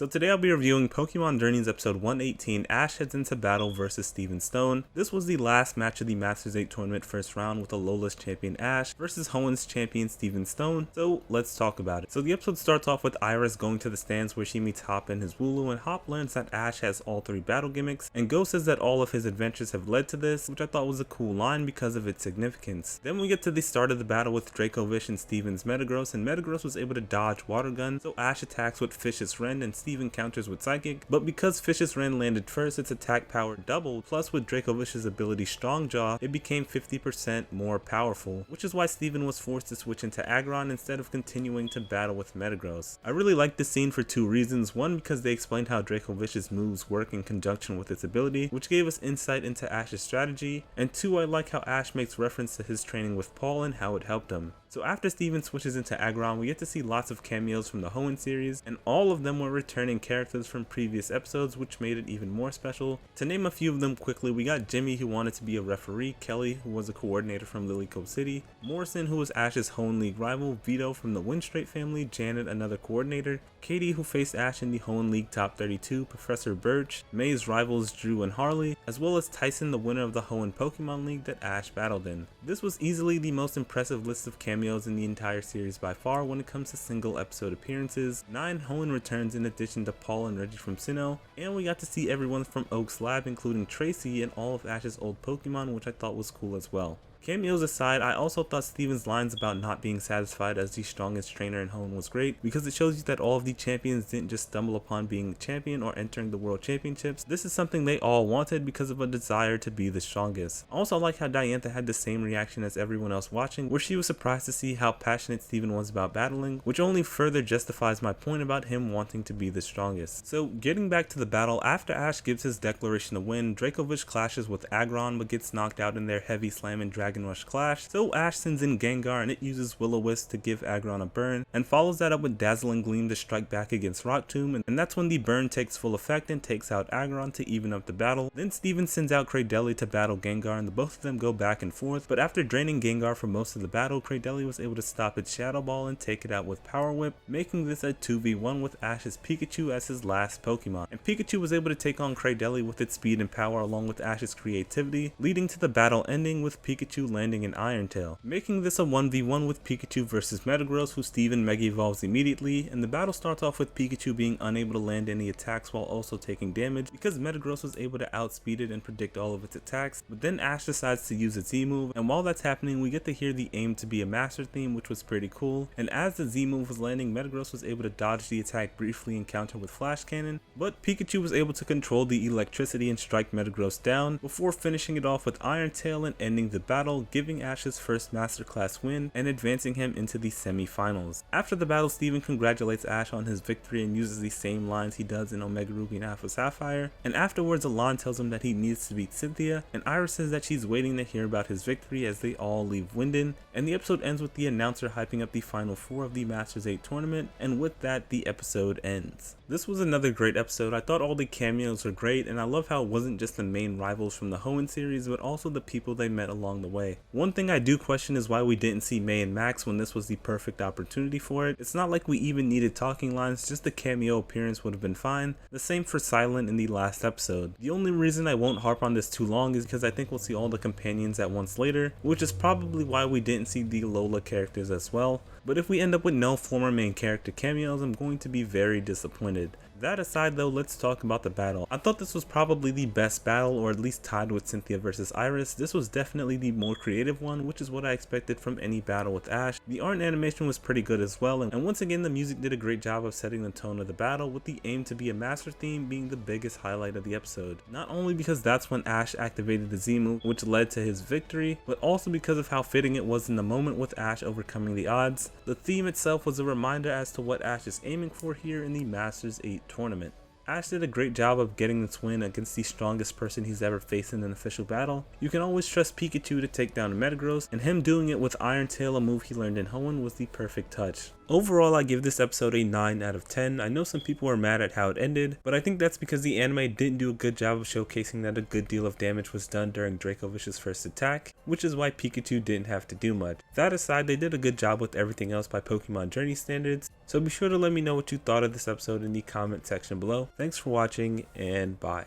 So today I'll be reviewing Pokemon Journeys episode 118, Ash heads into battle versus Steven Stone. This was the last match of the Masters 8 tournament first round with Alola's champion Ash versus Hoenn's champion Steven Stone, so let's talk about it. So the episode starts off with Iris going to the stands where she meets Hop and his Wooloo, and Hop learns that Ash has all 3 battle gimmicks, and Go says that all of his adventures have led to this, which I thought was a cool line because of its significance. Then we get to the start of the battle with Dracovish and Steven's Metagross, and Metagross was able to dodge Water Gun, so Ash attacks with Vicious Rend and Steven counters with Psychic, but because Vicious Rend landed first, its attack power doubled, plus with Dracovish's ability Strong Jaw, it became 50% more powerful, which is why Steven was forced to switch into Aggron instead of continuing to battle with Metagross. I really liked this scene for 2 reasons. One, because they explained how Dracovish's moves work in conjunction with its ability, which gave us insight into Ash's strategy, and 2, I like how Ash makes reference to his training with Paul and how it helped him. So after Steven switches into Aggron, we get to see lots of cameos from the Hoenn series, and all of them were returning characters from previous episodes, which made it even more special. To name a few of them quickly, we got Jimmy, who wanted to be a referee, Kelly, who was a coordinator from Lilycove City, Morrison, who was Ash's Hoenn League rival, Vito from the Windstrait family, Janet, another coordinator, Katie, who faced Ash in the Hoenn League Top 32, Professor Birch, May's rivals Drew and Harley, as well as Tyson, the winner of the Hoenn Pokemon League that Ash battled in. This was easily the most impressive list of cameos in the entire series by far when it comes to single episode appearances. 9 Hoenn returns in addition to Paul and Reggie from Sinnoh, and we got to see everyone from Oak's lab, including Tracy and all of Ash's old Pokemon, which I thought was cool as well. Cameos aside, I also thought Steven's lines about not being satisfied as the strongest trainer in Hoenn was great, because it shows you that all of the champions didn't just stumble upon being a champion or entering the world championships. This is something they all wanted because of a desire to be the strongest. I also like how Diantha had the same reaction as everyone else watching, where she was surprised to see how passionate Steven was about battling, which only further justifies my point about him wanting to be the strongest. So getting back to the battle, after Ash gives his declaration to win, Dracovish clashes with Aggron but gets knocked out in their Heavy Slam and Dragon Rush clash, so Ash sends in Gengar and it uses Will-O-Wisp to give Aggron a burn, and follows that up with Dazzling Gleam to strike back against Rock Tomb, and that's when the burn takes full effect and takes out Aggron to even up the battle. Then Steven sends out Cradeli to battle Gengar, and the both of them go back and forth, but after draining Gengar for most of the battle, Cradeli was able to stop its Shadow Ball and take it out with Power Whip, making this a 2v1 with Ash's Pikachu as his last Pokemon. And Pikachu was able to take on Cradeli with its speed and power along with Ash's creativity, leading to the battle ending with Pikachu landing in Iron Tail, making this a 1v1 with Pikachu versus Metagross, who Steven Mega Evolves immediately, and the battle starts off with Pikachu being unable to land any attacks while also taking damage because Metagross was able to outspeed it and predict all of its attacks, but then Ash decides to use its Z move, and while that's happening we get to hear the aim to be a master theme, which was pretty cool, and as the Z move was landing, Metagross was able to dodge the attack briefly and counter with Flash Cannon, but Pikachu was able to control the electricity and strike Metagross down before finishing it off with Iron Tail and ending the battle, giving Ash's first Masterclass win and advancing him into the semi-finals. After the battle, Steven congratulates Ash on his victory and uses the same lines he does in Omega Ruby and Alpha Sapphire, and afterwards Alain tells him that he needs to beat Cynthia, and Iris says that she's waiting to hear about his victory as they all leave Winden, and the episode ends with the announcer hyping up the final 4 of the Masters 8 tournament, and with that the episode ends. This was another great episode. I thought all the cameos were great, and I love how it wasn't just the main rivals from the Hoenn series, but also the people they met along the way. One thing I do question is why we didn't see May and Max when this was the perfect opportunity for it. It's not like we even needed talking lines, just a cameo appearance would have been fine. The same for Silent in the last episode. The only reason I won't harp on this too long is because I think we'll see all the companions at once later, which is probably why we didn't see the Lola characters as well. But if we end up with no former main character cameos, I'm going to be very disappointed. That aside though, let's talk about the battle. I thought this was probably the best battle, or at least tied with Cynthia versus Iris. This was definitely the more creative one, which is what I expected from any battle with Ash. The art and animation was pretty good as well, and once again the music did a great job of setting the tone of the battle, with the aim to be a master theme being the biggest highlight of the episode. Not only because that's when Ash activated the Z move, which led to his victory, but also because of how fitting it was in the moment with Ash overcoming the odds. The theme itself was a reminder as to what Ash is aiming for here in the Masters 8 tournament. Ash did a great job of getting this win against the strongest person he's ever faced in an official battle. You can always trust Pikachu to take down Metagross, and him doing it with Iron Tail, a move he learned in Hoenn, was the perfect touch. Overall, I give this episode a 9 out of 10. I know some people were mad at how it ended, but I think that's because the anime didn't do a good job of showcasing that a good deal of damage was done during Dracovish's first attack, which is why Pikachu didn't have to do much. That aside, they did a good job with everything else by Pokemon Journey standards, so be sure to let me know what you thought of this episode in the comment section below. Thanks for watching, and bye.